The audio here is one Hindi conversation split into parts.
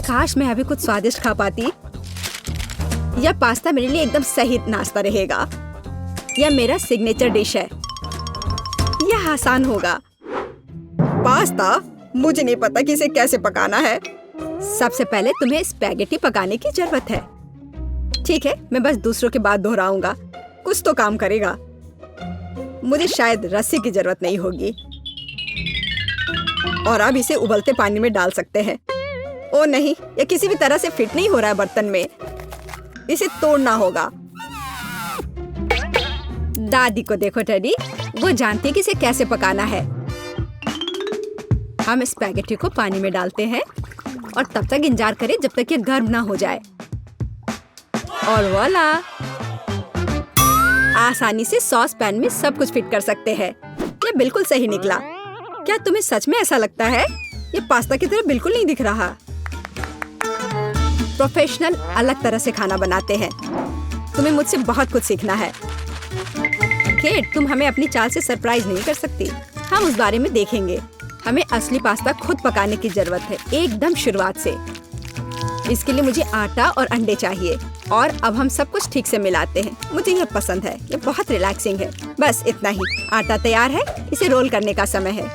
काश मैं अभी कुछ स्वादिष्ट खा पाती। यह पास्ता मेरे लिए एकदम सही नाश्ता रहेगा। यह मेरा सिग्नेचर डिश है। यह आसान होगा। पास्ता? मुझे नहीं पता कि इसे कैसे पकाना है। सबसे पहले तुम्हें स्पैगेटी पकाने की जरूरत है। ठीक है, मैं बस दूसरों की बात दोहराऊंगा। कुछ तो काम करेगा। मुझे शायद रस्सी की जरूरत नहीं होगी। और अब इसे उबलते पानी में डाल सकते हैं। ओ नहीं, यह किसी भी तरह से फिट नहीं हो रहा है बर्तन में। इसे तोड़ना होगा। दादी को देखो टेडी, वो जानती है कि इसे कैसे पकाना है। हम स्पैगेटी को पानी में डालते हैं और तब तक इंतजार करें जब तक ये गर्म ना हो जाए। और वॉला, आसानी से सॉस पैन में सब कुछ फिट कर सकते हैं। ये बिल्कुल सही निकला। क्या तुम्हें सच में ऐसा लगता है? ये पास्ता की तरह बिल्कुल नहीं दिख रहा। प्रोफेशनल अलग तरह से खाना बनाते हैं। तुम्हें मुझसे बहुत कुछ सीखना है। केट, तुम हमें अपनी चाल से सरप्राइज नहीं कर सकती। हम उस बारे में देखेंगे। हमें असली पास्ता खुद पकाने की जरूरत है, एकदम शुरुआत से। इसके लिए मुझे आटा और अंडे चाहिए। और अब हम सब कुछ ठीक से मिलाते हैं। मुझे यह पसंद है। ये बहुत रिलैक्सिंग है। बस इतना ही। आटा तैयार है। इसे रोल करने का समय है।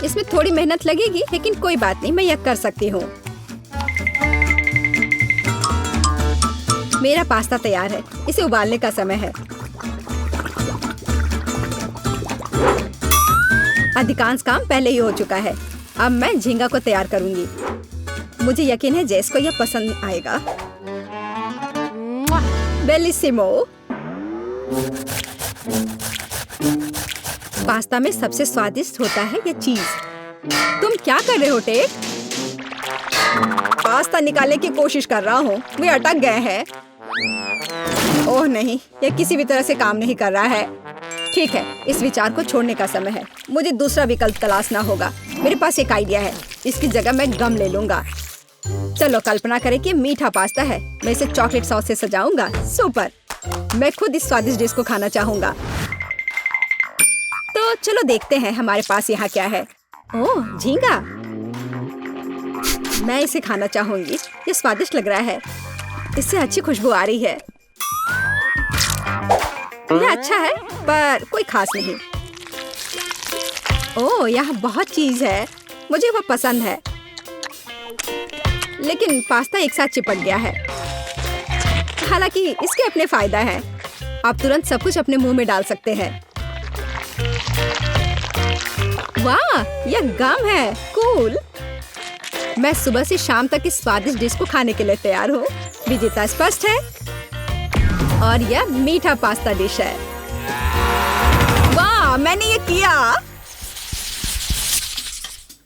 इसमें थोड़ी मेहनत लगेगी, लेकिन कोई बात नहीं, मैं यह कर सकती हूँ। मेरा पास्ता तैयार है। इसे उबालने का समय है। अधिकांश काम पहले ही हो चुका है। अब मैं झींगा को तैयार करूंगी। मुझे यकीन है जेस को यह पसंद आएगा। बेलिसिमो। पास्ता में सबसे स्वादिष्ट होता है ये चीज। तुम क्या कर रहे हो टेक? पास्ता निकालने की कोशिश कर रहा हूँ। वे अटक गए हैं। ओह नहीं, यह किसी भी तरह से काम नहीं कर रहा है। ठीक है, इस विचार को छोड़ने का समय है। मुझे दूसरा विकल्प तलाशना होगा। मेरे पास एक आइडिया है। इसकी जगह मैं गम ले लूंगा। चलो कल्पना करें कि मीठा पास्ता है। मैं इसे चॉकलेट सॉस से सजाऊंगा। सुपर। मैं खुद इस स्वादिष्ट डिश को खाना चाहूंगा। तो चलो देखते हैं हमारे पास यहाँ क्या है। ओह, झींगा। मैं इसे खाना चाहूंगी। ये स्वादिष्ट लग रहा है। इससे अच्छी खुशबू आ रही है। यह अच्छा है, पर कोई खास नहीं। ओह, यहाँ बहुत चीज है। मुझे वो पसंद है। लेकिन पास्ता एक साथ चिपक गया है। हालांकि इसके अपने फायदा हैं। आप तुरंत सब कुछ अपने मुंह में डाल सकते हैं। वाह, यह गम है। कूल। मैं सुबह से शाम तक इस स्वादिष्ट डिश को खाने के लिए तैयार हूँ। विजेता स्पष्ट है। और यह मीठा पास्ता डिश है। वाह, मैंने ये किया।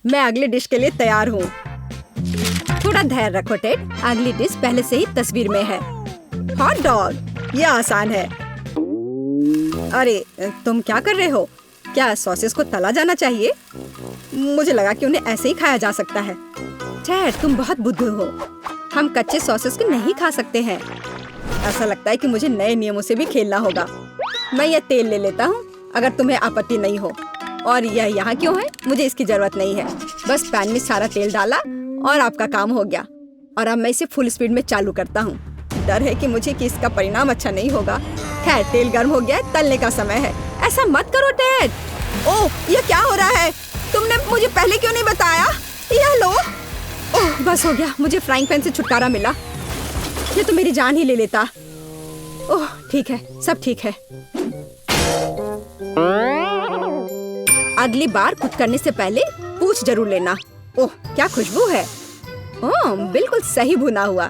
मैं अगली डिश के लिए तैयार हूँ। थोड़ा धैर्य रखो टेड। अगली डिश पहले से ही तस्वीर में है। Hot dog. यह आसान है। अरे, तुम क्या कर रहे हो? क्या सॉसेस को तला जाना चाहिए? मुझे लगा कि उन्हें ऐसे ही खाया जा सकता है। टेड, तुम बहुत बुद्धू हो। हम कच्चे सॉसेस को नहीं खा सकते हैं। ऐसा लगता है कि मुझे नए नियमों से भी खेलना होगा। मैं यह तेल ले लेता हूँ, अगर तुम्हें आपत्ति नहीं हो। और यह यहाँ क्यों है? मुझे इसकी जरूरत नहीं है। बस पैन में सारा तेल डाला और आपका काम हो गया। और अब मैं इसे फुल स्पीड में चालू करता हूँ। डर है कि इसका परिणाम अच्छा नहीं होगा। खैर, तेल गर्म हो गया है। तलने का समय है। ऐसा मत करो टेड। ओह, यह क्या हो रहा है? तुमने मुझे पहले क्यों नहीं बताया? यह लो। ओह, बस हो गया। मुझे फ्राइंग पैन से छुटकारा मिला। ये तो मेरी जान ही ले लेता। ओह, ठीक है, सब ठीक है। अगली बार कुक करने से पहले पूछ जरूर लेना। ओह, क्या खुशबू है। ओह, बिल्कुल सही भुना हुआ।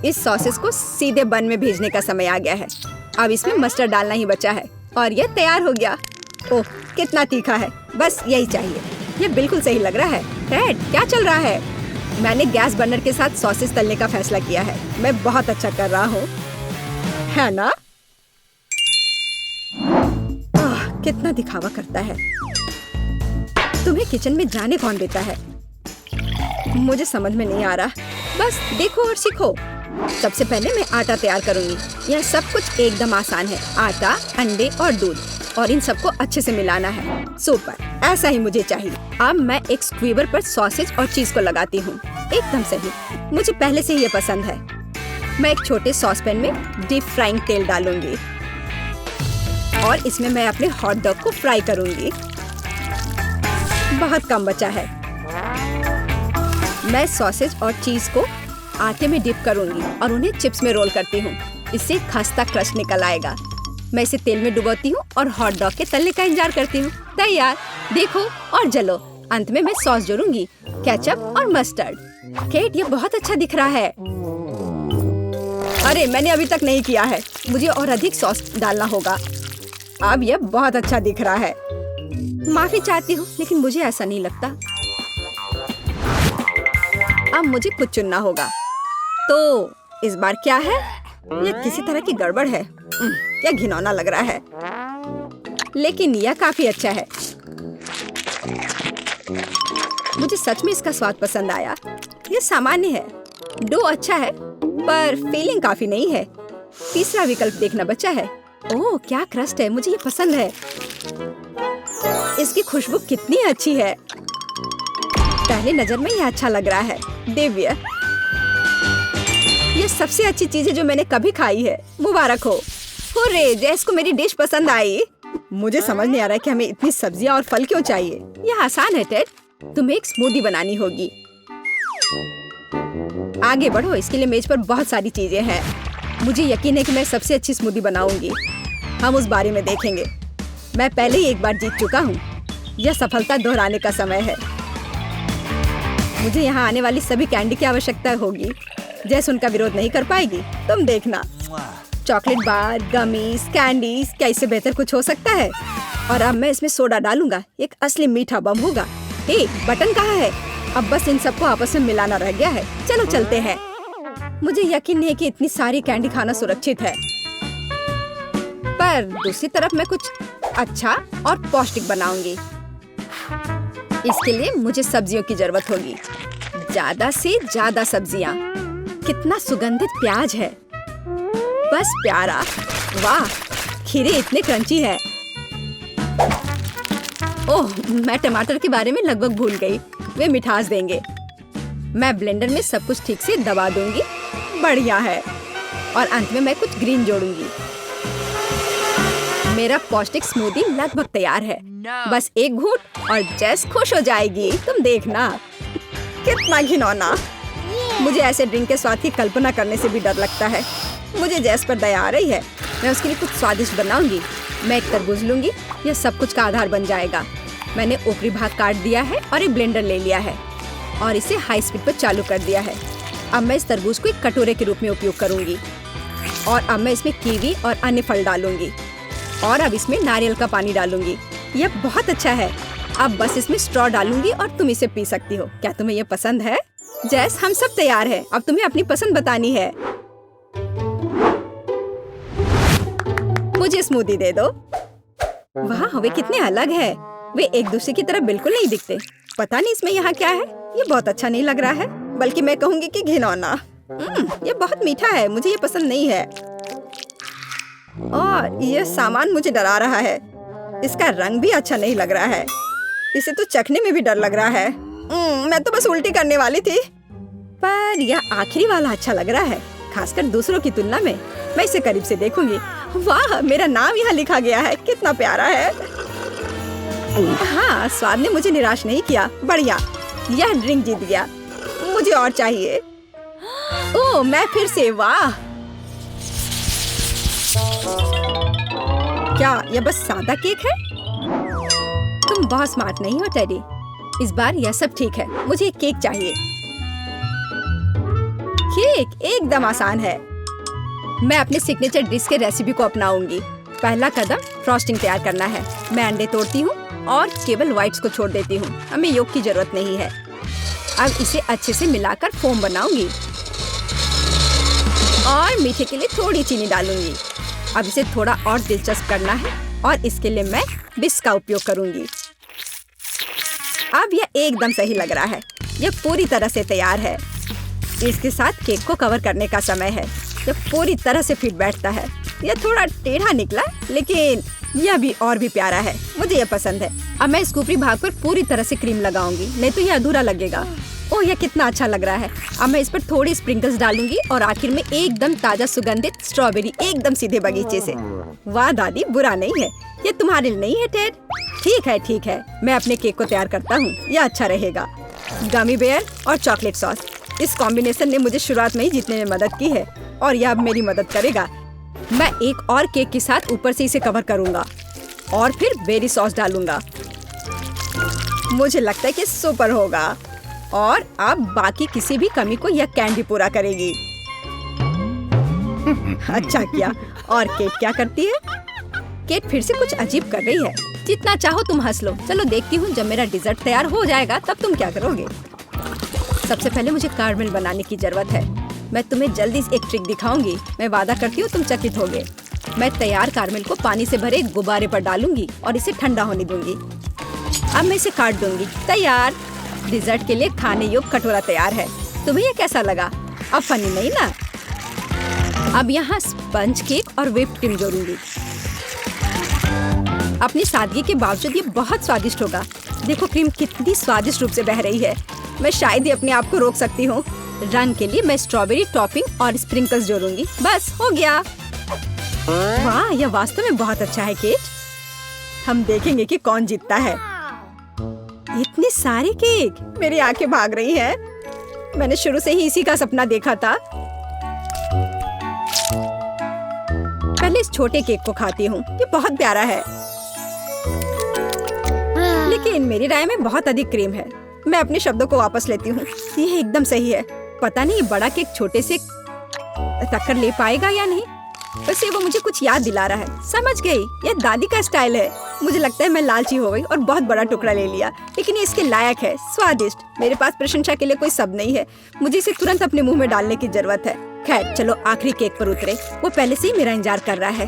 इस सॉसेस को सीधे बन में भेजने का समय आ गया है। अब इसमें मस्टर्ड डालना ही बचा है। और यह तैयार हो गया। ओह, कितना तीखा है। बस यही चाहिए। यह बिल्कुल सही लग रहा है। टेड, क्या चल रहा है? मैंने गैस बर्नर के साथ सॉसेस तलने का फैसला किया है। मैं बहुत अच्छा कर रहा हूँ, है ना? कितना दिखावा करता है। तुम्हें किचन में जाने कौन देता है? मुझे समझ में नहीं आ रहा। बस देखो और सीखो। सबसे पहले मैं आटा तैयार करूंगी। यह सब कुछ एकदम आसान है। आटा, अंडे और दूध, और इन सबको अच्छे से मिलाना है। सुपर, ऐसा ही मुझे चाहिए। अब मैं एक स्क्वीवर पर सॉसेज और चीज को लगाती हूँ। एकदम सही, मुझे पहले से ही ये पसंद है। मैं एक छोटे सॉसपैन में डीप फ्राइंग तेल डालूंगी और इसमें मैं अपने हॉट डॉग को फ्राई करूंगी। बहुत कम बचा है। मैं सॉसेज और चीज को आटे में डिप करूंगी और उन्हें चिप्स में रोल करती हूँ। इससे खस्ता क्रस्ट निकल आएगा। मैं इसे तेल में डुबोती हूँ और हॉट डॉग के तलने का इंतजार करती हूँ। तैयार, देखो और जलो। अंत में मैं सॉस जोड़ूंगी, केचप और मस्टर्ड। केट, ये बहुत अच्छा दिख रहा है। अरे, मैंने अभी तक नहीं किया है। मुझे और अधिक सॉस डालना होगा। अब यह बहुत अच्छा दिख रहा है। माफी चाहती हूँ, लेकिन मुझे ऐसा नहीं लगता। अब मुझे कुछ चुनना होगा। तो इस बार क्या है? यह किसी तरह की गड़बड़ है। यह घिनौना लग रहा है, लेकिन यह काफी अच्छा है। मुझे सच में इसका स्वाद पसंद आया। यह सामान्य है। डो अच्छा है, पर फीलिंग काफी नहीं है। तीसरा विकल्प देखना बचा है। ओह, क्या क्रस्ट है, मुझे ये पसंद है। इसकी खुशबू कितनी अच्छी है। पहली नजर में यह अच्छा लग रहा है। दिव्य, यह सबसे अच्छी चीज है जो मैंने कभी खाई है। मुबारक हो। हुर्रे, जैस को मेरी डिश पसंद आई। मुझे समझ नहीं आ रहा कि हमें इतनी सब्जियां और फल क्यों चाहिए। यह आसान है टेड, तुम्हें एक स्मूदी बनानी होगी। आगे बढ़ो, इसके लिए मेज पर बहुत सारी चीजें हैं। मुझे यकीन है कि मैं सबसे अच्छी स्मूदी बनाऊंगी। हम उस बारे में देखेंगे। मैं पहले ही एक बार जीत चुका हूँ। यह सफलता दोहराने का समय है। मुझे यहाँ आने वाली सभी कैंडी की आवश्यकता होगी। जैस उनका विरोध नहीं कर पाएगी, तुम देखना। चॉकलेट बार, गमीज, कैंडीज, क्या इससे बेहतर कुछ हो सकता है? और अब मैं इसमें सोडा डालूंगा। एक असली मीठा बम होगा। हे, बटन कहाँ है? अब बस इन सबको आपस में मिलाना रह गया है। चलो चलते हैं। मुझे यकीन नहीं कि इतनी सारी कैंडी खाना सुरक्षित है, पर दूसरी तरफ मैं कुछ अच्छा और पौष्टिक बनाऊंगी। इसके लिए मुझे सब्जियों की जरूरत होगी। ज्यादा से ज्यादा सब्जियां। कितना सुगंधित प्याज है, बस प्यारा। वाह, खीरे इतने क्रंची है। ओह, मैं टमाटर के बारे में लगभग भूल गई। वे मिठास देंगे। मैं ब्लेंडर में सब कुछ ठीक से दबा दूंगी। बढ़िया है। और अंत में मैं कुछ ग्रीन जोड़ूंगी। मेरा पौष्टिक स्मूदी लगभग तैयार है। बस एक घूंट और जेस खुश हो जाएगी। तुम देखना। कितना घिनौना। मुझे ऐसे ड्रिंक के स्वाद की कल्पना करने से भी डर लगता है। मुझे जेस पर दया आ रही है। मैं उसके लिए कुछ स्वादिष्ट बनाऊंगी। मैं एक तरबूज लूंगी। यह सब कुछ का आधार बन जाएगा। मैंने ऊपरी भाग काट दिया है और एक ब्लेंडर ले लिया है और इसे हाई स्पीड पर चालू कर दिया है। अब मैं इस तरबूज को एक कटोरे के रूप में उपयोग करूंगी और अब मैं इसमें कीवी और अन्य फल डालूंगी और अब इसमें नारियल का पानी डालूंगी। यह बहुत अच्छा है। अब बस इसमें स्ट्रॉ डालूंगी और तुम इसे पी सकती हो। क्या तुम्हें यह पसंद है? जैस, हम सब तैयार हैं। अब तुम्हें अपनी पसंद बतानी है। मुझे स्मूदी दे दो। वाह, वे कितने अलग है। वे एक दूसरे की तरह बिल्कुल नहीं दिखते। पता नहीं इसमें यहाँ क्या है। ये बहुत अच्छा नहीं लग रहा है, बल्कि मैं कहूँगी कि घिनौना। ये बहुत मीठा है। मुझे ये पसंद नहीं है और यह सामान मुझे डरा रहा है। इसका रंग भी अच्छा नहीं लग रहा है। इसे तो चखने में भी डर लग रहा है। मैं तो बस उल्टी करने वाली थी, पर यह आखिरी वाला अच्छा लग रहा है, खासकर दूसरों की तुलना में। मैं इसे करीब से देखूंगी। वाह, मेरा नाम यहाँ लिखा गया है। कितना प्यारा है। हाँ, स्वाद ने मुझे निराश नहीं किया। बढ़िया, यह ड्रिंक जीत गया। मुझे और चाहिए। ओह, मैं फिर से। वाह, क्या यह बस सादा केक है? तुम बहुत स्मार्ट नहीं हो टेडी। इस बार यह सब ठीक है। मुझे एक केक चाहिए। केक एकदम आसान है। मैं अपने सिग्नेचर डिश के रेसिपी को अपनाऊंगी। पहला कदम फ्रॉस्टिंग तैयार करना है। मैं अंडे तोड़ती हूँ और केवल व्हाइट्स को छोड़ देती हूँ। हमें योग की जरूरत नहीं है। अब इसे अच्छे से मिलाकर फोम बनाऊंगी और मीठे के लिए थोड़ी चीनी डालूंगी। अब इसे थोड़ा और दिलचस्प करना है और इसके लिए मैं विस्क का उपयोग करूंगी। अब यह एकदम सही लग रहा है। यह पूरी तरह से तैयार है। इसके साथ केक को कवर करने का समय है। यह पूरी तरह से फिट बैठता है। यह थोड़ा टेढ़ा निकला, लेकिन यह भी और भी प्यारा है, मुझे यह पसंद है। अब मैं इस ऊपरी भाग पर पूरी तरह से क्रीम लगाऊंगी, नहीं तो यह अधूरा लगेगा। ओह, यह कितना अच्छा लग रहा है। अब मैं इस पर थोड़ी स्प्रिंकल्स डालूंगी और आखिर में एकदम ताजा सुगंधित स्ट्रॉबेरी, एकदम सीधे बगीचे से। वाह दादी, बुरा नहीं है। ये तुम्हारे लिए नहीं है टेड? ठीक है, मैं अपने केक को तैयार करता हूँ, यह अच्छा रहेगा। गमी बेयर और चॉकलेट सॉस, इस कॉम्बिनेशन ने मुझे शुरुआत में ही जीतने में मदद की है और यह अब मेरी मदद करेगा। मैं एक और केक के साथ ऊपर से इसे कवर करूंगा और फिर बेरी सॉस डालूंगा। मुझे लगता है कि सुपर होगा और अब बाकी किसी भी कमी को यह कैंडी पूरा करेगी। अच्छा किया। और केट क्या करती है? केट फिर से कुछ अजीब कर रही है। जितना चाहो तुम हंस लो। चलो देखती हूँ, जब मेरा डिजर्ट तैयार हो जाएगा तब तुम क्या करोगे। सबसे पहले मुझे कारमेल बनाने की जरूरत है। मैं तुम्हें जल्दी से एक ट्रिक दिखाऊंगी। मैं वादा करती हूँ तुम चकित होगे। मैं तैयार कारमेल को पानी से भरे एक गुब्बारे पर डालूंगी और इसे ठंडा होने दूंगी। अब मैं इसे काट दूंगी। तैयार। डिजर्ट के लिए खाने योग्य कटोरा तैयार है। तुम्हें ये कैसा लगा? अब फनी नहीं ना? अब यहाँ स्पंज केक और व्हिप्ड क्रीम जोड़ूंगी। अपनी सादगी के बावजूद ये बहुत स्वादिष्ट होगा। देखो क्रीम कितनी स्वादिष्ट रूप से बह रही है। मैं शायद ही अपने आप को रोक सकती हूँ। रंग के लिए मैं स्ट्रॉबेरी टॉपिंग और स्प्रिंकल्स जोड़ूंगी। बस हो गया। वाह, यह वास्तव में बहुत अच्छा है केट। हम देखेंगे कि कौन जीतता है। इतने सारे केक, मेरी आंखें भाग रही हैं। मैंने शुरू से ही इसी का सपना देखा था। पहले इस छोटे केक को खाती हूँ, ये बहुत प्यारा है। लेकिन मेरी राय में बहुत अधिक क्रीम है। मैं अपने शब्दों को वापस लेती हूँ। ये एकदम सही है। पता नहीं बड़ा केक छोटे से टक्कर ले पाएगा या नहीं। वैसे वो मुझे कुछ याद दिला रहा है। समझ गई, ये दादी का स्टाइल है। मुझे लगता है मैं लालची हो गई और बहुत बड़ा टुकड़ा ले लिया, लेकिन ये इसके लायक है। स्वादिष्ट। मेरे पास प्रशंसा के लिए कोई शब्द नहीं है। मुझे इसे तुरंत अपने मुंह में डालने की जरूरत है। खैर चलो आखिरी केक पर उतरे। वो पहले से ही मेरा इंतजार कर रहा है।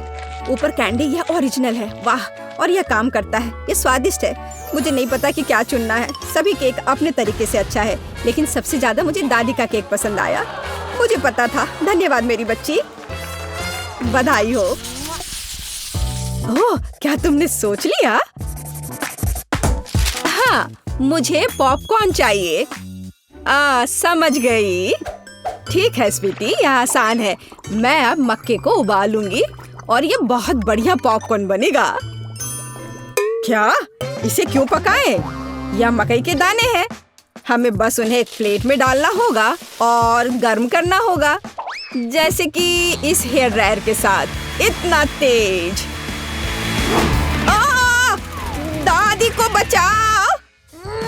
ऊपर कैंडी, यह ओरिजिनल है। वाह, और यह काम करता है। ये स्वादिष्ट है। मुझे नहीं पता कि क्या चुनना है। सभी केक अपने तरीके से अच्छा है, लेकिन सबसे ज्यादा मुझे दादी का केक पसंद आया। मुझे पता था। धन्यवाद मेरी बच्ची। बधाई हो। ओह, क्या तुमने सोच लिया? हाँ, मुझे पॉपकॉर्न चाहिए। समझ गई। ठीक है स्वीटी, यह आसान है। मैं अब मक्के को उबालूंगी और ये बहुत बढ़िया पॉपकॉर्न बनेगा। क्या? इसे क्यों पकाएं? यह मकई के दाने हैं। हमें बस उन्हें एक प्लेट में डालना होगा और गर्म करना होगा, जैसे कि इस हेयर ड्रायर के साथ। इतना तेज। दादी को बचाओ।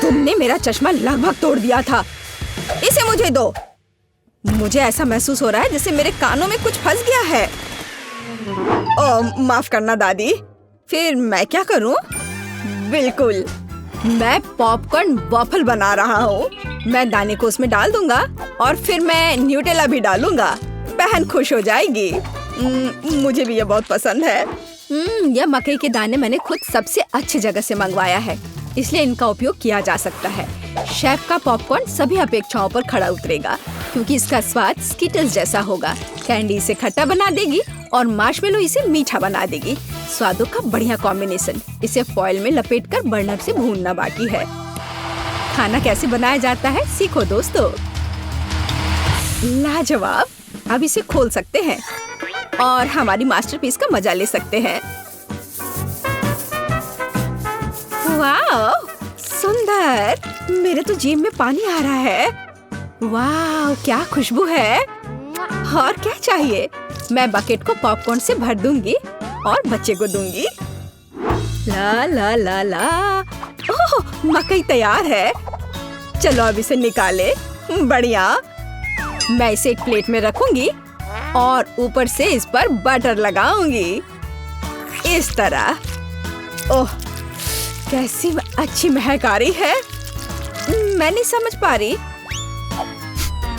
तुमने मेरा चश्मा लगभग तोड़ दिया था। इसे मुझे दो। मुझे ऐसा महसूस हो रहा है जैसे मेरे कानों में कुछ फंस गया है। माफ करना दादी। फिर मैं क्या करूं? बिल्कुल, मैं पॉपकॉर्न वॉफल बना रहा हूँ। मैं दाने को उसमें डाल दूंगा और फिर मैं न्यूटेला भी डालूंगा। बहन खुश हो जाएगी। मुझे भी ये बहुत पसंद है। यह मकई के दाने मैंने खुद सबसे अच्छी जगह से मंगवाया है, इसलिए इनका उपयोग किया जा सकता है। शेफ का पॉपकॉर्न सभी अपेक्षाओं पर खड़ा उतरेगा, क्योंकि इसका स्वाद स्किटल्स जैसा होगा। कैंडी इसे खट्टा बना देगी और मार्शमेलो इसे मीठा बना देगी। स्वादों का बढ़िया कॉम्बिनेशन। इसे फॉइल में लपेटकर बर्नर से भूनना बाकी है। खाना कैसे बनाया जाता है सीखो दोस्तों। लाजवाब। अब इसे खोल सकते हैं और हमारी मास्टरपीस का मजा ले सकते हैं। वाह, सुंदर। मेरे तो जीभ में पानी आ रहा है। वाह, क्या खुशबू है। और क्या चाहिए? मैं बकेट को पॉपकॉर्न से भर दूंगी और बच्चे को दूंगी। ला ला ला ला। ओह, मकई तैयार है। चलो अब इसे निकाले। बढ़िया। मैं इसे एक प्लेट में रखूंगी और ऊपर से इस पर बटर लगाऊंगी, इस तरह। ओह, कैसी अच्छी महक आ रही है। मैं नहीं समझ पा रही,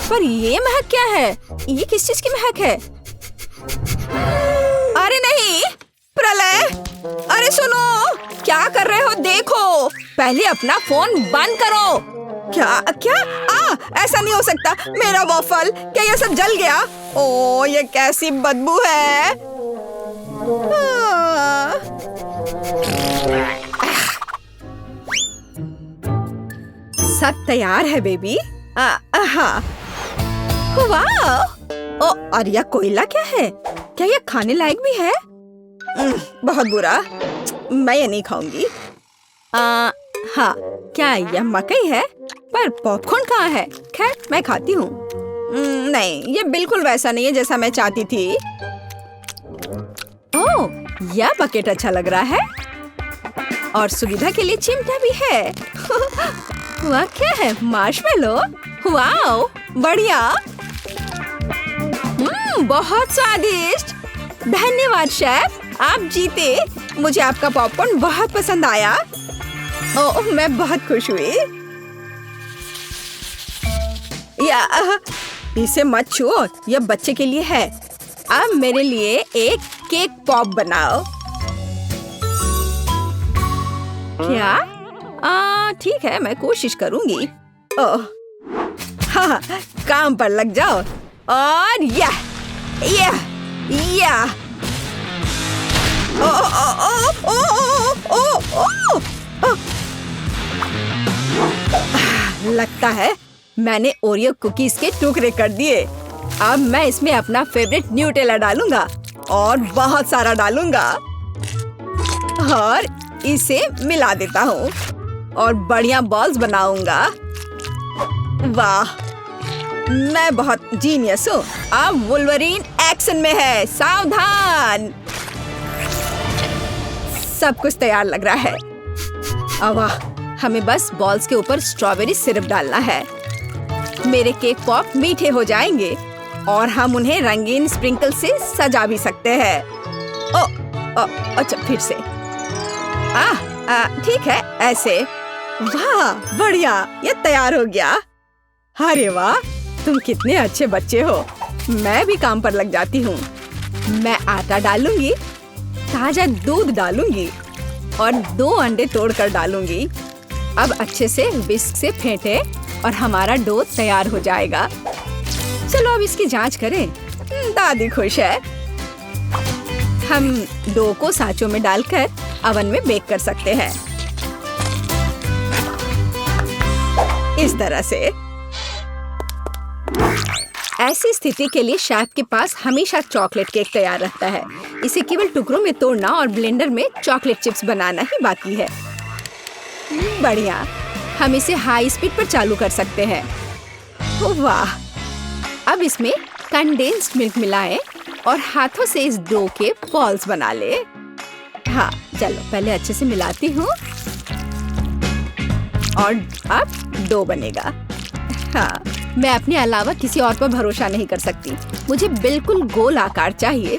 पर ये महक क्या है? ये किस चीज की महक है? अरे नहीं, प्रलय। अरे सुनो, क्या कर रहे हो? देखो, पहले अपना फोन बंद करो। क्या क्या? ऐसा नहीं हो सकता। मेरा वॉफल, क्या ये सब जल गया? ओह, ये कैसी बदबू है। सब तैयार है बेबी। हाँ। वाह! ओ, और यह कोयला क्या है? क्या यह खाने लायक भी है? बहुत बुरा, मैं ये नहीं खाऊंगी। हाँ, क्या यह मकई है? पर पॉपकॉर्न कहाँ है? खैर, मैं खाती हूँ। नहीं, ये बिल्कुल वैसा नहीं है जैसा मैं चाहती थी। ओह, यह बकेट अच्छा लग रहा है और सुविधा के लिए चिमटा भी है। वह क्या है? मार्शमेलो? वाओ, बढ़िया। बहुत स्वादिष्ट। धन्यवाद शेफ, आप जीते। मुझे आपका पॉपकॉर्न बहुत पसंद आया। ओह, मैं बहुत खुश हुई। इसे मत छुओ, यह बच्चे के लिए है। अब मेरे लिए एक केक पॉप बनाओ। क्या? ठीक है, मैं कोशिश करूंगी। ओह, हाँ, काम पर लग जाओ। और यह ओ, ओ, ओ, ओ, ओ, ओ, ओ, ओ। लगता है मैंने ओरियो कुकीज के टुकड़े कर दिए। अब मैं इसमें अपना फेवरेट न्यूटेला डालूंगा और बहुत सारा डालूंगा और इसे मिला देता हूँ और बढ़िया बॉल्स बनाऊंगा। वाह, मैं बहुत जीनियस हूँ। अब वुल्वरीन एक्शन में है, सावधान। सब कुछ तैयार लग रहा है। वाह, हमें बस बॉल्स के ऊपर स्ट्रॉबेरी सिरप डालना है। मेरे केक पॉप मीठे हो जाएंगे और हम उन्हें रंगीन स्प्रिंकल से सजा भी सकते हैं। अच्छा, फिर से। ठीक है, ऐसे। वाह, बढ़िया, ये तैयार हो गया। अरे वाह, तुम कितने अच्छे बच्चे हो। मैं भी काम पर लग जाती हूँ। मैं आटा डालूंगी, ताजा दूध डालूंगी और 2 अंडे तोड़कर डालूंगी। अब अच्छे से विस्क से फेंटे और हमारा डो तैयार हो जाएगा। चलो अब इसकी जांच करें। दादी खुश है। हम डो को सांचों में डालकर ओवन में बेक कर सकते हैं, इस तरह से। ऐसी स्थिति के लिए शेफ के पास हमेशा चॉकलेट केक तैयार रहता है। इसे केवल टुकड़ों में तोड़ना और ब्लेंडर में चॉकलेट चिप्स बनाना ही बाकी है। बढ़िया, हम इसे हाई स्पीड पर चालू कर सकते हैं। वाह, अब इसमें कंडेंस्ड मिल्क मिलाएं और हाथों से इस डो के बॉल्स बना ले। हाँ, चलो पहले अच्छे से मिलाती हूँ और अब डो बनेगा। हाँ, मैं अपने अलावा किसी और पर भरोसा नहीं कर सकती। मुझे बिल्कुल गोल आकार चाहिए।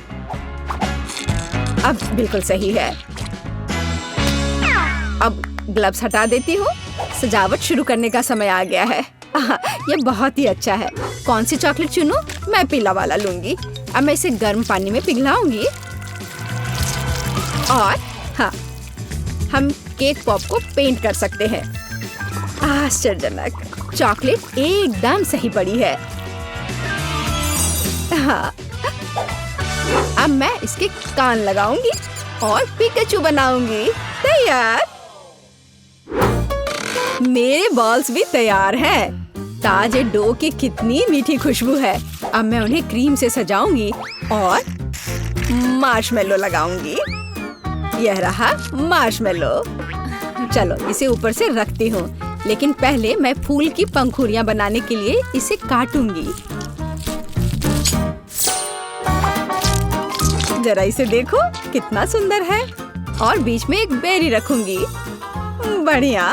अब बिल्कुल सही है। अब ग्लव्स हटा देती हूँ। सजावट शुरू करने का समय आ गया है। ये बहुत ही अच्छा है। कौन सी चॉकलेट चुनूं? मैं पीला वाला लूंगी। अब मैं इसे गर्म पानी में पिघलाऊंगी और हाँ, हम केक पॉप को पेंट कर सकते हैं। आश्चर्यजनक, चॉकलेट एकदम सही पड़ी है। हाँ, अब मैं इसके कान लगाऊंगी और पिकाचू बनाऊंगी। तैयार। मेरे बॉल्स भी तैयार हैं। ताजे डो की कितनी मीठी खुशबू है। अब मैं उन्हें क्रीम से सजाऊंगी और मार्शमेलो लगाऊंगी। यह रहा मार्शमेलो। चलो इसे ऊपर से रखती हूँ, लेकिन पहले मैं फूल की पंखुड़ियाँ बनाने के लिए इसे काटूंगी। जरा इसे देखो, कितना सुंदर है। और बीच में एक बेरी रखूंगी। बढ़िया।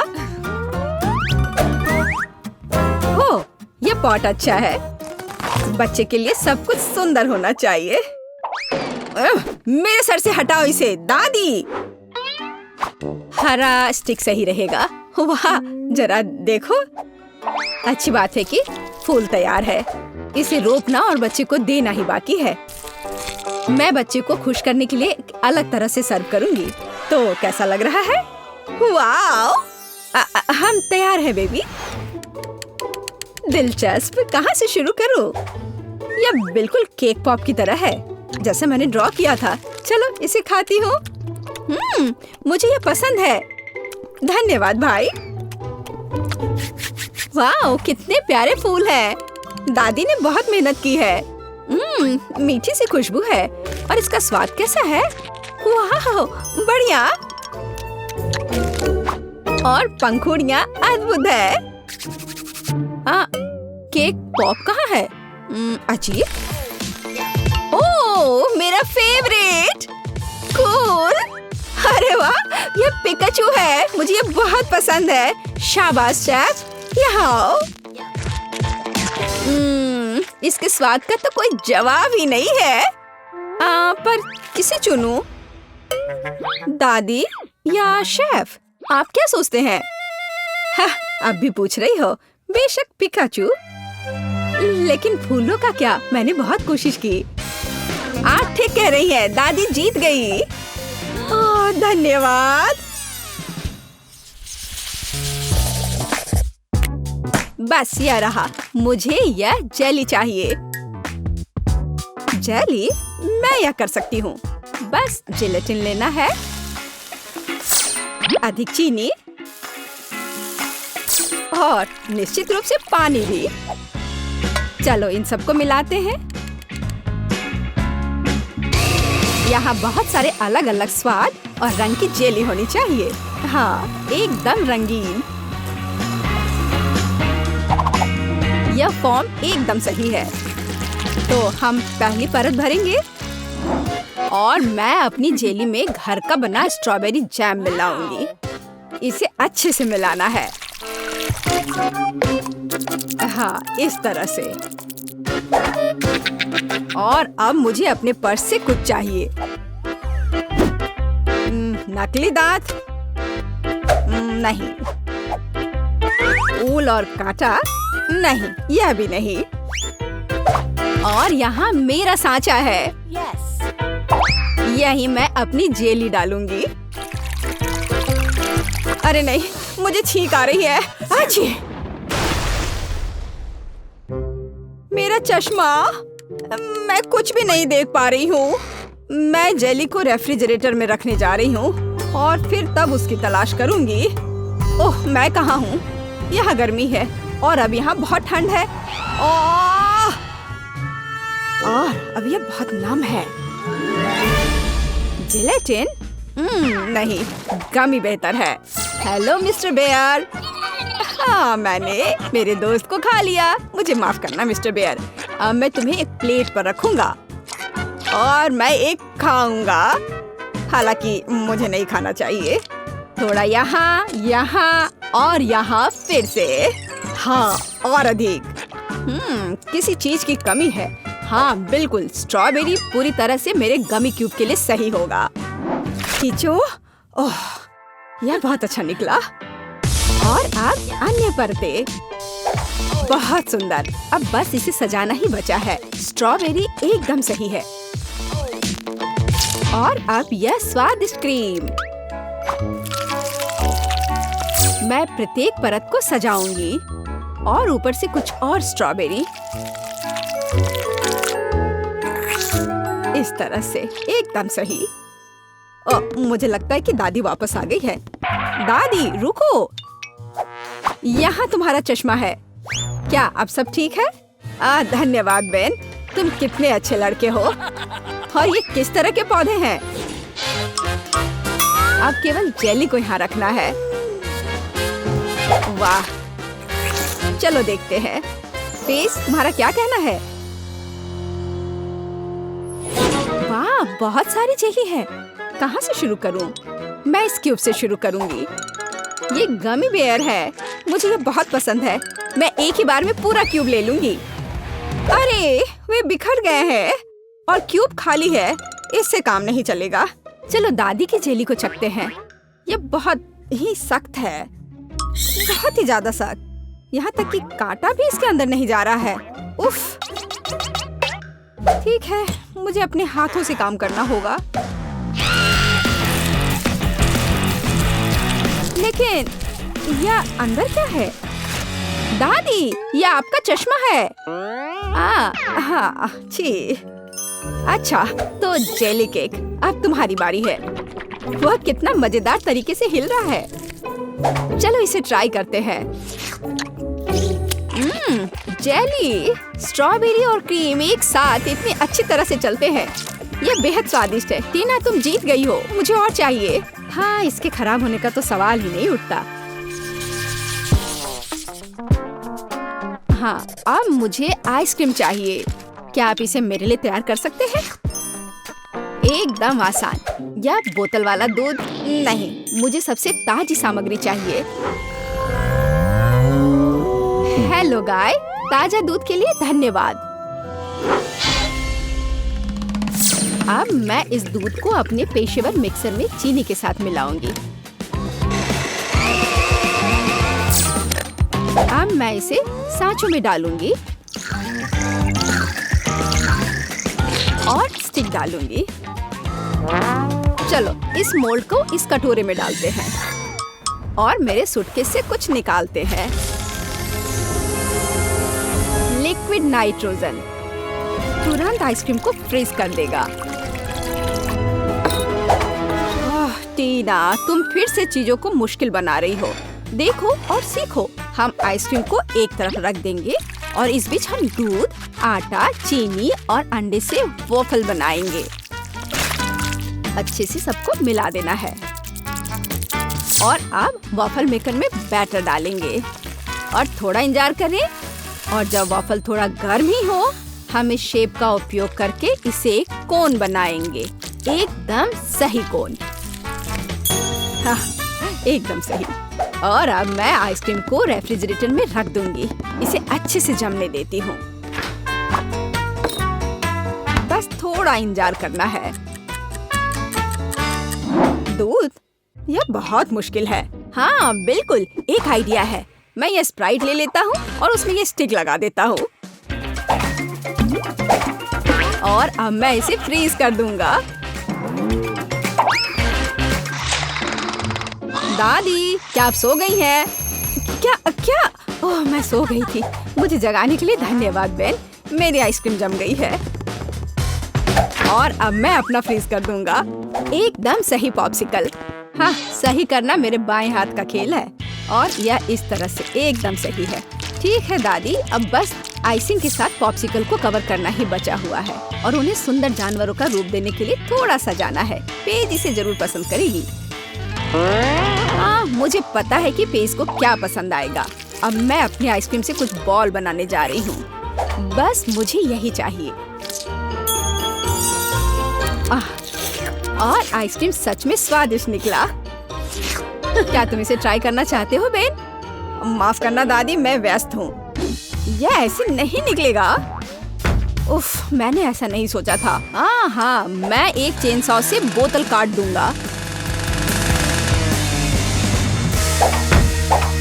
ओह, ये पॉट अच्छा है। बच्चे के लिए सब कुछ सुंदर होना चाहिए। मेरे सर से हटाओ इसे, दादी। हरा स्टिक सही रहेगा। वाह, जरा देखो। अच्छी बात है कि फूल तैयार है। इसे रोपना और बच्चे को देना ही बाकी है। मैं बच्चे को खुश करने के लिए अलग तरह से सर्व करूंगी। तो कैसा लग रहा है? वाओ! हम तैयार हैं बेबी। दिलचस्प, कहाँ से शुरू करूं? यह बिल्कुल केक पॉप की तरह है, जैसे मैंने ड्रॉ किया था। चलो इसे खाती हूँ। मुझे ये पसंद है। धन्यवाद भाई। वाह, कितने प्यारे फूल हैं। दादी ने बहुत मेहनत की है। मीठी सी खुशबू है। और इसका स्वाद कैसा है? वाह, बढ़िया। और पंखुड़ियाँ अद्भुत है। केक पॉप कहाँ है? अजीब। ओह, मेरा फेवरेट। कूल। अरे वाह, ये पिकाचू है। मुझे ये बहुत पसंद है। शाबाश शेफ, यहाँ आओ। इसके स्वाद का तो कोई जवाब ही नहीं है। पर किसे चुनूं? दादी या शेफ? आप क्या सोचते हैं? अब भी पूछ रही हो? बेशक पिकाचू। लेकिन फूलों का क्या? मैंने बहुत कोशिश की। आप ठीक कह रही हैं, दादी जीत गई। धन्यवाद। बस यह रहा। मुझे यह जेली चाहिए। जेली? मैं यह कर सकती हूँ। बस जिलेटिन लेना है, अधिक चीनी और निश्चित रूप से पानी भी। चलो इन सबको मिलाते हैं। यहाँ बहुत सारे अलग अलग स्वाद और रंग की जेली होनी चाहिए। हाँ, एकदम रंगीन। यह फॉर्म एकदम सही है। तो हम पहली परत भरेंगे और मैं अपनी जेली में घर का बना स्ट्रॉबेरी जैम मिलाऊंगी। इसे अच्छे से मिलाना है। हाँ, इस तरह से। और अब मुझे अपने पर्स से कुछ चाहिए। नकली दांत? नहीं। ऊल और कांटा? नहीं, यह भी नहीं। और यहाँ मेरा सांचा है। यही मैं अपनी जेली डालूंगी। अरे नहीं, मुझे छींक आ रही है। अच्छी। मेरा चश्मा। मैं कुछ भी नहीं देख पा रही हूँ। मैं जेली को रेफ्रिजरेटर में रखने जा रही हूँ और फिर तब उसकी तलाश करूंगी। ओह, मैं कहाँ हूँ? यहाँ गर्मी है और अब यहाँ बहुत ठंड है। और अब यह बहुत नम है। जिलेटिन? नहीं, गमी बेहतर है। Hello mister Bear. हाँ, मैंने मेरे दोस्त को खा लिया। मुझे माफ करना मिस्टर बेयर। अब मैं तुम्हें एक प्लेट पर रखूंगा और मैं एक खाऊंगा। हालांकि मुझे नहीं खाना चाहिए। थोड़ा यहाँ, यहाँ और यहाँ फिर से। हाँ, और अधिक। किसी चीज की कमी है। हाँ बिल्कुल, स्ट्रॉबेरी पूरी तरह से मेरे गमी क्यूब के लिए सही होगा। खींचो। ओह, यह बहुत अच्छा निकला। और अब अन्य परतें। बहुत सुंदर। अब बस इसे सजाना ही बचा है। स्ट्रॉबेरी एकदम सही है। और अब यह स्वादिष्ट क्रीम। मैं प्रत्येक परत को सजाऊंगी और ऊपर से कुछ और स्ट्रॉबेरी। इस तरह से एकदम सही। मुझे लगता है कि दादी वापस आ गई है। दादी रुको, यहाँ तुम्हारा चश्मा है। क्या अब सब ठीक है? धन्यवाद बेन, तुम कितने अच्छे लड़के हो। और ये किस तरह के पौधे हैं? अब केवल जेली को यहाँ रखना है। वाह, चलो देखते हैं। फेस, तुम्हारा क्या कहना है? वाह, बहुत सारी जेली है। कहाँ से शुरू करूं? मैं इस क्यूब से शुरू करूंगी। ये गमी बेयर है। मुझे ये बहुत पसंद है। मैं एक ही बार में पूरा क्यूब ले लूंगी। अरे, वे बिखर गए हैं और क्यूब खाली है। इससे काम नहीं चलेगा। चलो दादी की जेली को चखते हैं। ये बहुत ही सख्त है, बहुत ही ज्यादा सख्त। यहाँ तक कि कांटा भी इसके अंदर नहीं जा रहा है। उफ। ठीक है, मुझे अपने हाथों से काम करना होगा। लेकिन यह अंदर क्या है? दादी, यह आपका चश्मा है। हाँ, छी। अच्छा, तो जेली केक, अब तुम्हारी बारी है। वह कितना मजेदार तरीके से हिल रहा है। चलो इसे ट्राई करते हैं। जेली, स्ट्रॉबेरी और क्रीम एक साथ इतनी अच्छी तरह से चलते हैं। यह बेहद स्वादिष्ट है। टीना, तुम जीत गई हो। मुझे और चाहिए। हाँ, इसके खराब होने का तो सवाल ही नहीं उठता। हाँ, अब मुझे आइसक्रीम चाहिए। क्या आप इसे मेरे लिए तैयार कर सकते हैं? एकदम आसान। या बोतल वाला दूध? नहीं, मुझे सबसे ताजी सामग्री चाहिए। हेलो गाय, ताजा दूध के लिए धन्यवाद। अब मैं इस दूध को अपने पेशेवर मिक्सर में चीनी के साथ मिलाऊंगी। अब मैं इसे सांचों में डालूंगी और स्टिक डालूंगी। चलो इस मोल्ड को इस कटोरे में डालते हैं और मेरे सूटकेस से कुछ निकालते हैं। लिक्विड नाइट्रोजन तुरंत आइसक्रीम को फ्रीज कर देगा। टीना, तुम फिर से चीजों को मुश्किल बना रही हो। देखो और सीखो। हम आइसक्रीम को एक तरफ रख देंगे और इस बीच हम दूध, आटा, चीनी और अंडे से वॉफल बनाएंगे। अच्छे से सबको मिला देना है और अब वॉफल मेकर में बैटर डालेंगे और थोड़ा इंतजार करें। और जब वॉफल थोड़ा गर्म ही हो, हम इस शेप का उपयोग करके इसे एक कोन बनाएंगे। एकदम सही कोन। हाँ, एकदम सही। और अब मैं आइसक्रीम को रेफ्रिजरेटर में रख दूंगी। इसे अच्छे से जमने देती हूँ। बस थोड़ा इंतजार करना है। दूध? यह बहुत मुश्किल है। हाँ बिल्कुल, एक आइडिया है। मैं ये स्प्राइट ले लेता हूँ और उसमें ये स्टिक लगा देता हूँ और अब मैं इसे फ्रीज कर दूंगा। दादी, क्या आप सो गई हैं? क्या क्या? ओह, मैं सो गई थी। मुझे जगाने के लिए धन्यवाद बेन। मेरी आइसक्रीम जम गई है और अब मैं अपना फ्रीज कर दूंगा। एकदम सही पॉप्सिकल। हाँ, सही करना मेरे बाएं हाथ का खेल है और यह इस तरह से एकदम सही है। ठीक है दादी, अब बस आइसिंग के साथ पॉप्सिकल को कवर करना ही बचा हुआ है और उन्हें सुंदर जानवरों का रूप देने के लिए थोड़ा सजाना है। पेज इसे जरूर पसंद करेगी। हाँ, मुझे पता है कि पेज को क्या पसंद आएगा। अब मैं अपनी आइसक्रीम से कुछ बॉल बनाने जा रही हूँ। बस मुझे यही चाहिए। और आइसक्रीम सच में स्वादिष्ट निकला। क्या तुम इसे ट्राई करना चाहते हो बेन? माफ करना दादी, मैं व्यस्त हूँ। यह ऐसे नहीं निकलेगा। उफ, मैंने ऐसा नहीं सोचा था। हाँ, मैं एक चेन सॉ से बोतल काट दूंगा।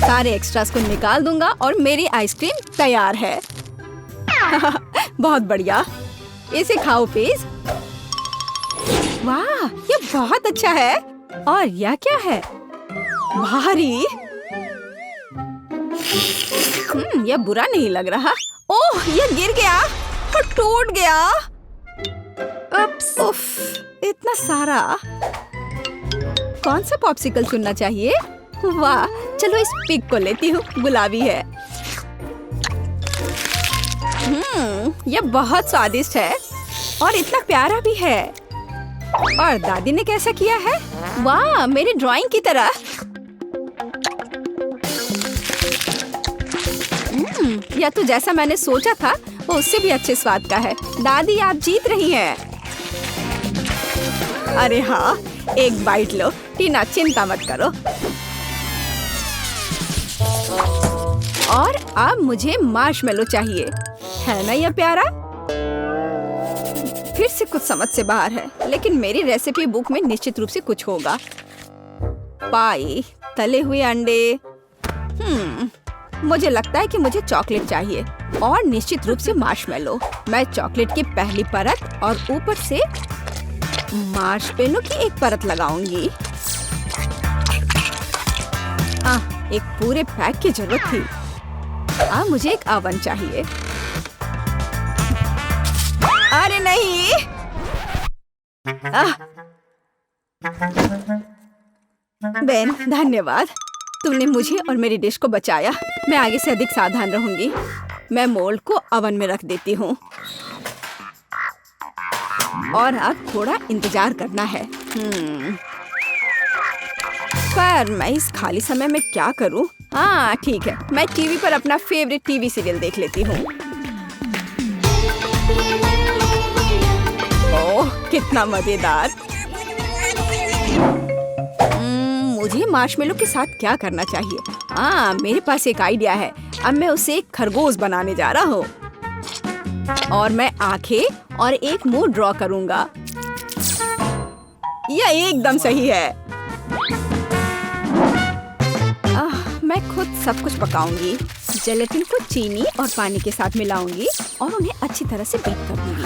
सारे एक्स्ट्रास को निकाल दूंगा और मेरी आइसक्रीम तैयार है। बहुत बढ़िया। इसे खाओ पेज। वाह, ये बहुत अच्छा है। और यह क्या है? भारी। यह बुरा नहीं लग रहा। ओह, यह गिर गया और टूट गया। उफ, इतना सारा। कौन सा पॉप्सिकल चुनना चाहिए? वाह, चलो इस पिग को लेती हूँ। गुलाबी है। यह बहुत स्वादिष्ट है और इतना प्यारा भी है। और दादी ने कैसा किया है? वाह, मेरी ड्राइंग की तरह। यह तो जैसा मैंने सोचा था वो उससे भी अच्छे स्वाद का है। दादी, आप जीत रही हैं। अरे हाँ, एक बाइट लो। टीना, चिंता मत करो। और अब मुझे मार्शमेलो चाहिए। है ना यह प्यारा? फिर से कुछ समझ से बाहर है, लेकिन मेरी रेसिपी बुक में निश्चित रूप से कुछ होगा। पाई, तले हुए अंडे। मुझे लगता है कि मुझे चॉकलेट चाहिए और निश्चित रूप से मार्शमेलो। मैं चॉकलेट की पहली परत और ऊपर से मार्शमेलो की एक परत लगाऊंगी। एक पूरे पैक की जरूरत थी। अब मुझे एक ओवन चाहिए। अरे नहीं। बेन, धन्यवाद। तुमने मुझे और मेरी डिश को बचाया। मैं आगे से अधिक सावधान रहूंगी। मैं मोल्ड को ओवन में रख देती हूँ और अब थोड़ा इंतजार करना है। पर मैं इस खाली समय में क्या करूँ? हाँ ठीक है, मैं टीवी पर अपना फेवरेट टीवी सीरियल देख लेती हूँ। ओह कितना मजेदार। मुझे मार्शमेलो के साथ क्या करना चाहिए? हाँ मेरे पास एक आइडिया है। अब मैं उसे एक खरगोश बनाने जा रहा हूँ और मैं आंखें और एक मुंह ड्रॉ करूंगा। यह एकदम सही है। मैं खुद सब कुछ पकाऊंगी। जेलेटिन को चीनी और पानी के साथ मिलाऊंगी और उन्हें अच्छी तरह से बीट कर दूंगी।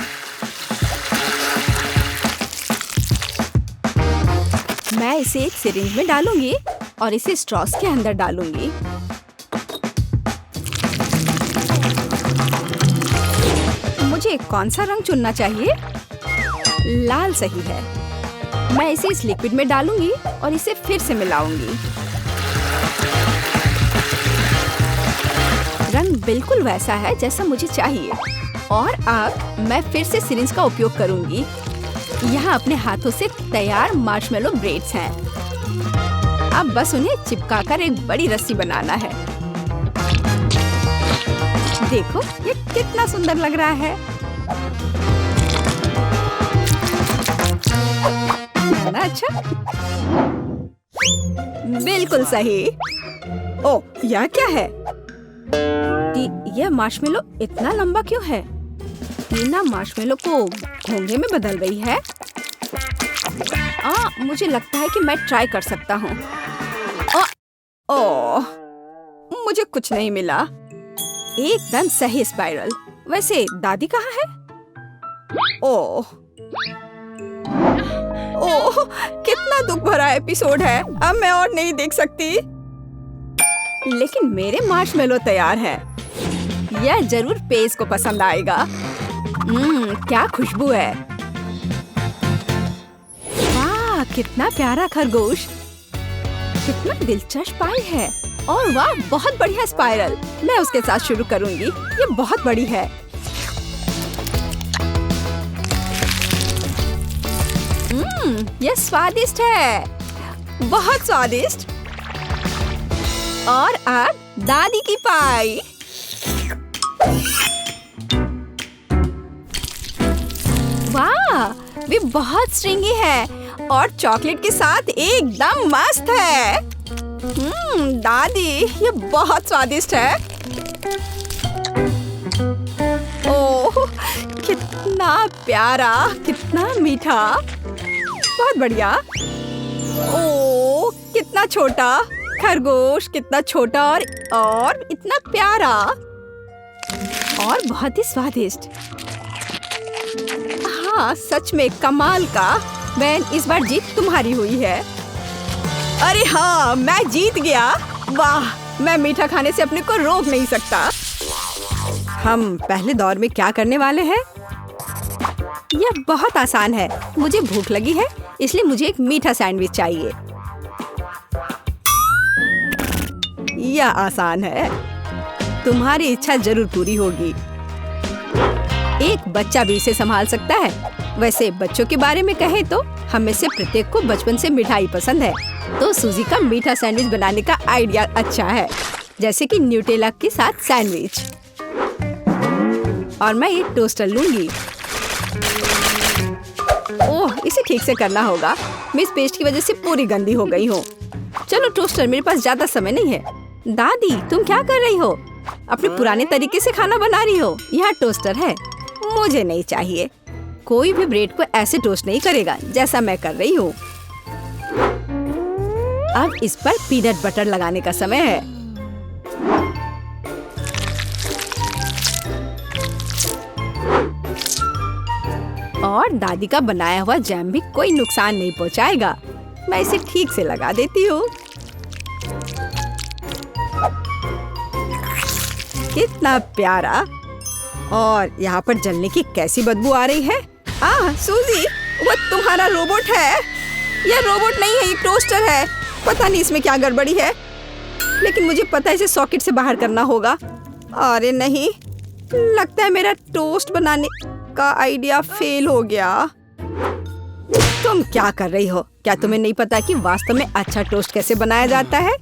मैं इसे एक सिरिंज में डालूंगी और इसे स्ट्रॉस के अंदर डालूंगी। मुझे कौन सा रंग चुनना चाहिए? लाल सही है। मैं इसे इस लिक्विड में डालूंगी और इसे फिर से मिलाऊंगी। रंग बिल्कुल वैसा है जैसा मुझे चाहिए। और अब मैं फिर से सिरिंज का उपयोग करूंगी। यहाँ अपने हाथों से तैयार मार्शमेलो ब्रेड्स हैं। अब बस उन्हें चिपकाकर एक बड़ी रस्सी बनाना है। देखो ये कितना सुंदर लग रहा है। है ना अच्छा? बिल्कुल सही। ओह यह क्या है? यह मार्शमेलो इतना लंबा क्यों है? टीना मार्शमेलो को घोंघे में बदल रही है। मुझे लगता है कि मैं ट्राई कर सकता हूँ। ओह मुझे कुछ नहीं मिला। एकदम सही स्पाइरल। वैसे दादी कहाँ है? ओह कितना दुख भरा एपिसोड है। अब मैं और नहीं देख सकती। लेकिन मेरे मार्शमेलो तैयार है। यह जरूर पेज को पसंद आएगा। क्या खुशबू है। वाह कितना प्यारा खरगोश। कितना दिलचस्प पाई है। और वाह बहुत बढ़िया स्पाइरल। मैं उसके साथ शुरू करूंगी। ये बहुत बड़ी है। ये स्वादिष्ट है। बहुत स्वादिष्ट। और अब दादी की पाई। वाह वे बहुत स्ट्रिंगी है और चॉकलेट के साथ एकदम मस्त है। दादी ये बहुत स्वादिष्ट है। ओह कितना प्यारा, कितना मीठा। बहुत बढ़िया। ओह कितना छोटा खरगोश, कितना छोटा और इतना प्यारा और बहुत ही स्वादिष्ट। हाँ सच में कमाल का। बेन इस बार जीत तुम्हारी हुई है। अरे हाँ मैं जीत गया। वाह मैं मीठा खाने से अपने को रोक नहीं सकता। हम पहले दौर में क्या करने वाले हैं? यह बहुत आसान है। मुझे भूख लगी है इसलिए मुझे एक मीठा सैंडविच चाहिए। यह आसान है। तुम्हारी इच्छा जरूर पूरी होगी। एक बच्चा भी इसे संभाल सकता है। वैसे बच्चों के बारे में कहें तो हम में से प्रत्येक को बचपन से मिठाई पसंद है। तो सूजी का मीठा सैंडविच बनाने का आइडिया अच्छा है। जैसे कि न्यूटेला के साथ सैंडविच। और मैं एक टोस्टर लूंगी। ओह इसे ठीक से करना होगा। मैं इस पेस्ट की वजह से पूरी गंदी हो गई हूँ। चलो टोस्टर, मेरे पास ज्यादा समय नहीं है। दादी तुम क्या कर रही हो? अपने पुराने तरीके से खाना बना रही हो। यहाँ टोस्टर है। मुझे नहीं चाहिए। कोई भी ब्रेड को ऐसे टोस्ट नहीं करेगा जैसा मैं कर रही हूँ। अब इस पर पीनट बटर लगाने का समय है। और दादी का बनाया हुआ जैम भी कोई नुकसान नहीं पहुँचाएगा। मैं इसे ठीक से लगा देती हूँ। कितना प्यारा। और यहाँ पर जलने की कैसी बदबू आ रही है। सूजी वो तुम्हारा रोबोट है। यह रोबोट नहीं है, ये टोस्टर है। पता नहीं इसमें क्या गड़बड़ी है, लेकिन मुझे पता है इसे सॉकेट से बाहर करना होगा। अरे नहीं, लगता है मेरा टोस्ट बनाने का आइडिया फेल हो गया। तुम क्या कर रही हो? क्या तुम्हें नहीं पता कि वास्तव में अच्छा टोस्ट कैसे बनाया जाता है?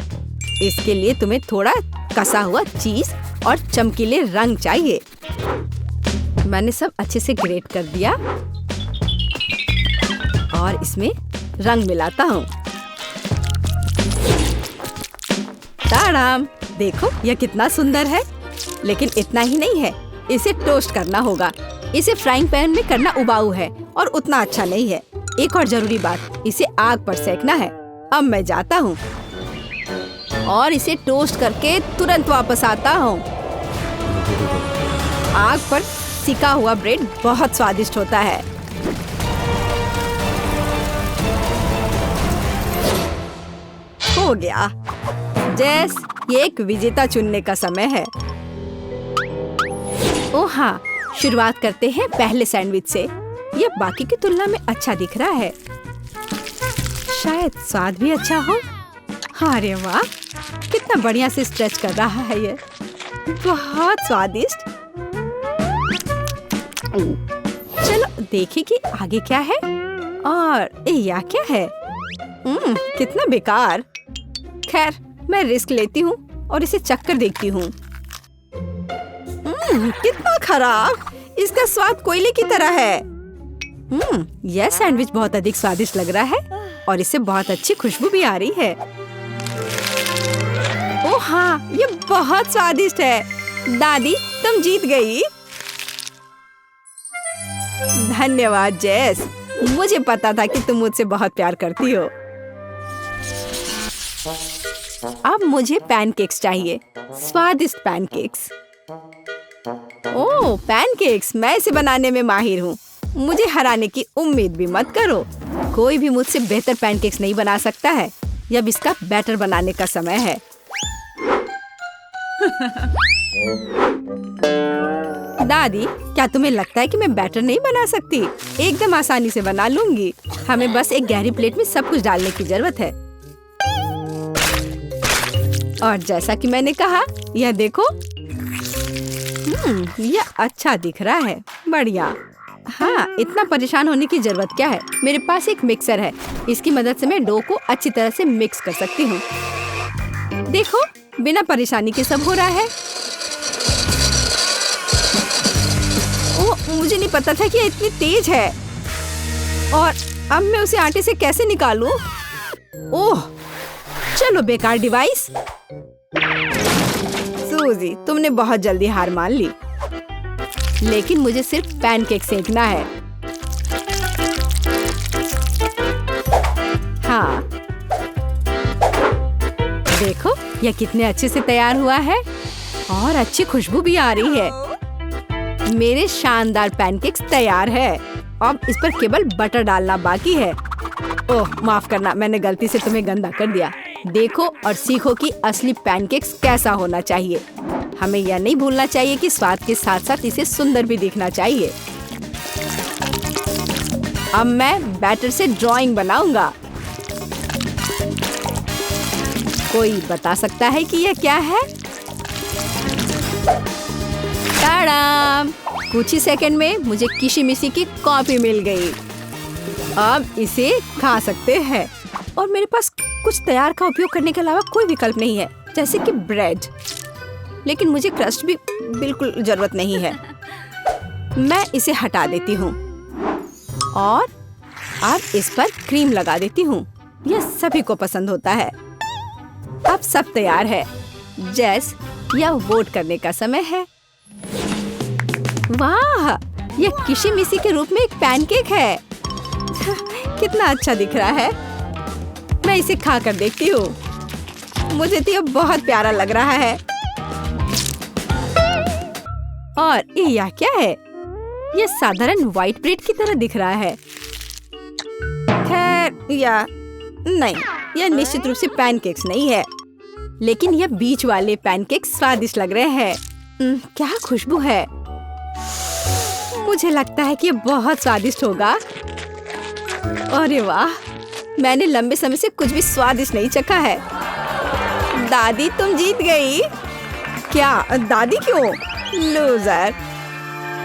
इसके लिए तुम्हें थोड़ा कसा हुआ चीज और चमकीले रंग चाहिए। मैंने सब अच्छे से ग्रेट कर दिया और इसमें रंग मिलाता हूँ। ताड़ाम! देखो यह कितना सुंदर है। लेकिन इतना ही नहीं है, इसे टोस्ट करना होगा। इसे फ्राइंग पैन में करना उबाऊ है और उतना अच्छा नहीं है। एक और जरूरी बात, इसे आग पर सेकना है। अब मैं जाता हूँ और इसे टोस्ट करके तुरंत वापस आता हूँ। आग पर सिका हुआ ब्रेड बहुत स्वादिष्ट होता है। हो गया। जेस, ये एक विजेता चुनने का समय है। ओह हाँ, शुरुआत करते हैं पहले सैंडविच से। यह बाकी की तुलना में अच्छा दिख रहा है। शायद स्वाद भी अच्छा हो। अरे वाह, कितना बढ़िया से स्ट्रेच कर रहा है ये। बहुत स्वादिष्ट। चलो देखें कि आगे क्या है। और यह क्या है? कितना बेकार। खैर, मैं रिस्क लेती हूँ और इसे चखकर देखती हूँ। कितना खराब। इसका स्वाद कोयले की तरह है। यह सैंडविच बहुत अधिक स्वादिष्ट लग रहा है और इससे बहुत अच्छी खुशबू भी आ रही है। ओह हाँ, ये बहुत स्वादिष्ट है। दादी, तुम जीत गई। धन्यवाद जेस। मुझे पता था कि तुम मुझसे बहुत प्यार करती हो। अब मुझे पैनकेक्स चाहिए, स्वादिष्ट पैनकेक्स। ओह, पैनकेक्स! मैं इसे बनाने में माहिर हूँ। मुझे हराने की उम्मीद भी मत करो। कोई भी मुझसे बेहतर पैनकेक्स नहीं बना सकता है। अब इसका बैटर बनाने का समय है। दादी, क्या तुम्हें लगता है कि मैं बैटर नहीं बना सकती? एकदम आसानी से बना लूंगी। हमें बस एक गहरी प्लेट में सब कुछ डालने की जरूरत है। और जैसा कि मैंने कहा, यह देखो। यह अच्छा दिख रहा है। बढ़िया। हाँ, इतना परेशान होने की जरूरत क्या है? मेरे पास एक मिक्सर है। इसकी मदद से मैं डो को अच्छी तरह से मिक्स कर सकती हूँ। देखो, बिना परेशानी के सब हो रहा है। ओह, मुझे नहीं पता था कि ये इतनी तेज है। और अब मैं उसे आटे से कैसे निकालूं? ओह, चलो बेकार डिवाइस। सूजी, तुमने बहुत जल्दी हार मान ली। लेकिन मुझे सिर्फ पैनकेक सेकना है। हाँ, देखो यह कितने अच्छे से तैयार हुआ है और अच्छी खुशबू भी आ रही है। मेरे शानदार पैनकेक्स तैयार है। अब इस पर केवल बटर डालना बाकी है। ओह, माफ करना, मैंने गलती से तुम्हें गंदा कर दिया। देखो और सीखो कि असली पैनकेक्स कैसा होना चाहिए। हमें यह नहीं भूलना चाहिए कि स्वाद के साथ साथ इसे सुंदर भी दिखना चाहिए। अब मैं बैटर से ड्राइंग बनाऊंगा। कोई बता सकता है कि यह क्या है? टाडाम! कुछ ही सेकंड में मुझे किशी-मिशी की कॉफी मिल गई। अब इसे खा सकते हैं। और मेरे पास कुछ तैयार का उपयोग करने के अलावा कोई विकल्प नहीं है, जैसे कि ब्रेड। लेकिन मुझे क्रस्ट भी बिल्कुल जरूरत नहीं है। मैं इसे हटा देती हूँ और अब इस पर क्रीम लगा देती हूँ। यह सभी को पसंद होता है। अब सब तैयार है। जेस, यह वोट करने का समय है। वाह, यह किशी-मिशी के रूप में एक पैनकेक है। कितना अच्छा दिख रहा है। मैं इसे खा कर देखती हूँ। मुझे तो यह बहुत प्यारा लग रहा है। और यह क्या है? यह साधारण व्हाइट ब्रेड की तरह दिख रहा है। खैर, या नहीं, यह निश्चित रूप से पैनकेक्स नहीं है। लेकिन यह बीच वाले पैनकेक्स स्वादिष्ट लग रहे हैं। क्या खुशबू है। मुझे लगता है कि यह बहुत स्वादिष्ट होगा। अरे वाह, मैंने लंबे समय से कुछ भी स्वादिष्ट नहीं चखा है। दादी तुम जीत गई। क्या दादी क्यों? लूजर।